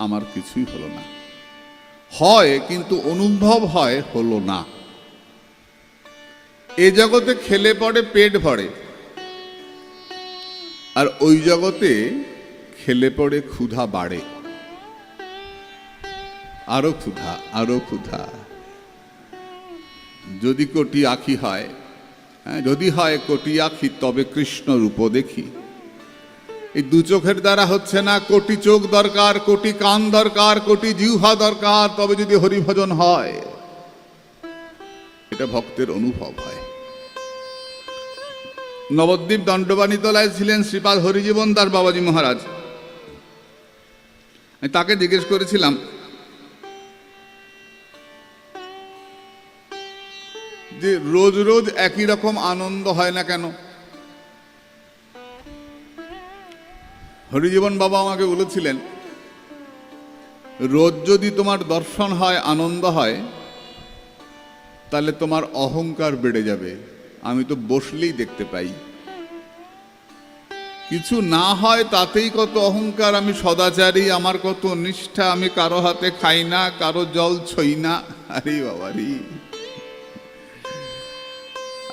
আমার কিছুই হলো না। হয় কিন্তু অনুভব হয় হলো না। এ জগতে খেলে পড়ে পেট ভরে, আর ওই জগতে খেলে পড়ে ক্ষুধা বাড়ে, আরো ক্ষুধা, আরো ক্ষুধা। যদি কোটি আঁখি হয়, যদি হয় কোটি আঁখি, তবে কৃষ্ণ রূপ দেখি। এই দু চোখের দ্বারা হচ্ছে না, কোটি চোখ দরকার, কোটি কান দরকার, কোটি জিহ্বা দরকার, তবে যদি হরিভজন হয়। এটা ভক্তের অনুভব হয়। নবদ্বীপ দণ্ডবাণী তলায় ছিলেন শ্রীপাদ হরিজীবন দাস বাবাজি মহারাজ। তাকে জিজ্ঞেস করেছিলাম যে রোজ রোজ একই রকম আনন্দ হয় না কেন? হরিজীবন বাবা আমাকে বলেছিলেন, রোজ যদি তোমার দর্শন হয়, আনন্দ হয়, তাহলে তোমার অহংকার বেড়ে যাবে। আমি তো বসলেই দেখতে পাই, কিছু না হয় তাতেই কত অহংকার। আমি সদাচারী, আমার কত নিষ্ঠা, আমি কারো হাতে খাই না, কারো জল ছই না। আরে বাবারি,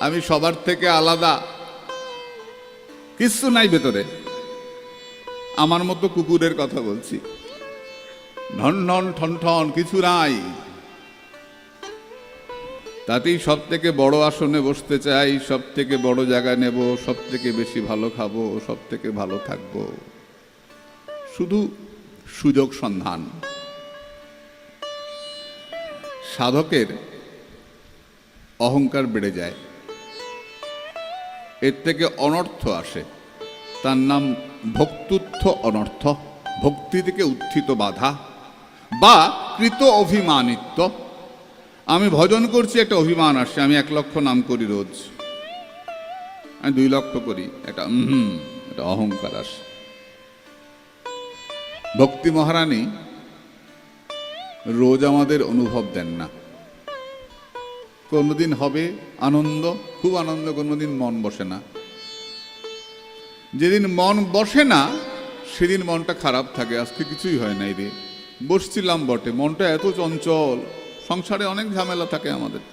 আমি সবার থেকে আলাদা, কিছু নাই ভেতরে। আমার মতো কুকুরের কথা বলছি, ঢন ঢন ঠন ঠন, কিছু নাই। তাতেই সব থেকে বড় আসনে বসতে চাই, সব থেকে বড় জায়গা নেব, সব থেকে বেশি ভালো খাবো, সব থেকে ভালো থাকবো। শুধু সুযোগ সন্ধান। সাধকের অহংকার বেড়ে যায়, এর থেকে অনর্থ আসে, তার নাম ভক্তুত্থ অনর্থ। ভক্তি থেকে উত্থিত বাধা বা কৃত অভিমানিত্ব। আমি ভজন করছি, একটা অভিমান আসে। আমি 1 লক্ষ নাম করি রোজ, আমি 2 লক্ষ করি, এটা অহংকার আসে। ভক্তি মহারানী রোজ আমাদের অনুভব দেন না। কোনোদিন হবে আনন্দ, খুব আনন্দ, কোনোদিন মন বসে না। যেদিন মন বসে না, সেদিন মনটা খারাপ থাকে। আজকে কিছুই হয় নাই রে, বসছিলাম বটে, মনটা এত চঞ্চল। সংসারে অনেক ঝামেলা থাকে আমাদের,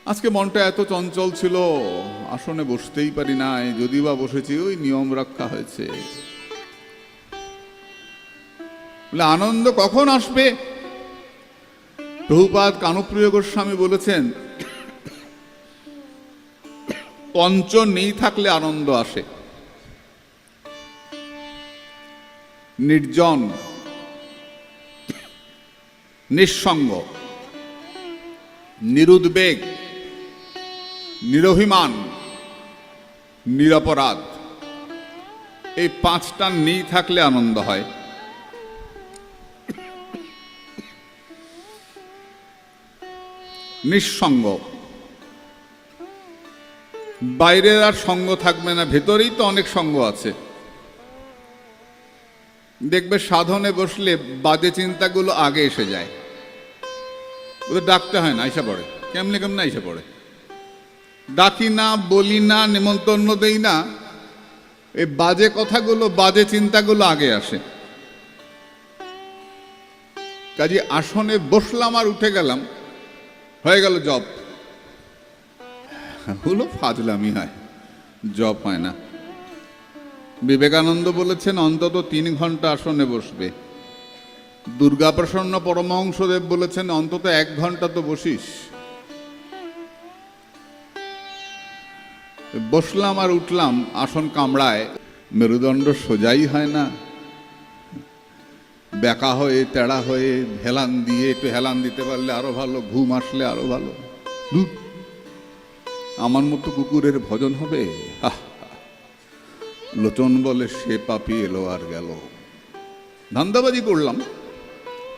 আজকে মনটা এত চঞ্চল ছিল, আসনে বসতেই পারি নাই। যদি বা বসেছি, ওই নিয়ম রক্ষা হয়েছে। বলে আনন্দ কখন আসবে? প্রভুপাদ কানুপ্রিয় গোস্বামী বলেছেন, পঞ্চ নেই থাকলে আনন্দ আসে। নির্জন, নিঃসঙ্গ, নিরুদ্বেগ, নিরভিমান, নিরপরাধ, এই 5টা নেই থাকলে আনন্দ হয়। নিঃসঙ্গ, বাইরের আর সঙ্গ থাকবে না, ভেতরেই তো অনেক সঙ্গ আছে। দেখবে সাধনে বসলে বাজে চিন্তাগুলো আগে এসে যায়, ওদের ডাকতে হয় না, আইসা পড়ে। কেমনে কেমনে আইসা পড়ে, ডাকি না, বলি না, নিমন্ত্রণ দেই না, এই বাজে কথাগুলো, বাজে চিন্তাগুলো আগে আসে। কাজে আসনে বসলাম আর উঠে গেলাম, হয়ে গেল জপ। হলো ফাজলামি হয়, জপ হয় না। বিবেকানন্দ বলেছেন অন্তত 3 ঘন্টা আসনে বসবে। দুর্গাপ্রসন্ন পরমহংসদেব বলেছেন অন্তত 1 ঘন্টা তো বসিস। বসলাম আর উঠলাম, আসন কামড়ায়, মেরুদণ্ড সোজাই হয় না, বেঁকা হয়ে, তেড়া হয়ে, হেলান দিয়ে, একটু হেলান দিতে পারলে আরো ভালো, ঘুম আসলে আরো ভালো। আমার মতো কুকুরের ভজন হবে? লোচন বলে সে পাপি এলো আর গেল। ধান্দাবাজি করলাম,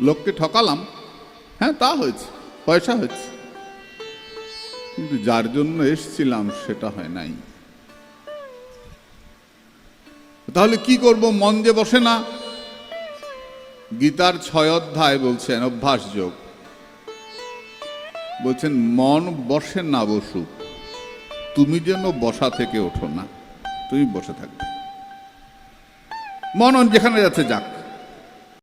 লোককে ঠকালাম, হ্যাঁ তা হয়েছে, পয়সা হয়েছে, কিন্তু যার জন্য এসছিলাম সেটা হয় নাই। তাহলে কি করব? মন যে বসে না। গীতার 6 অধ্যায় বলছেন অভ্যাস যোগ, বলছেন মন বসে না বসুক, তুমি যেন বসা থেকে ওঠো না, তুমি বসে থাকবে। মন যেখানে যাচ্ছে যাক।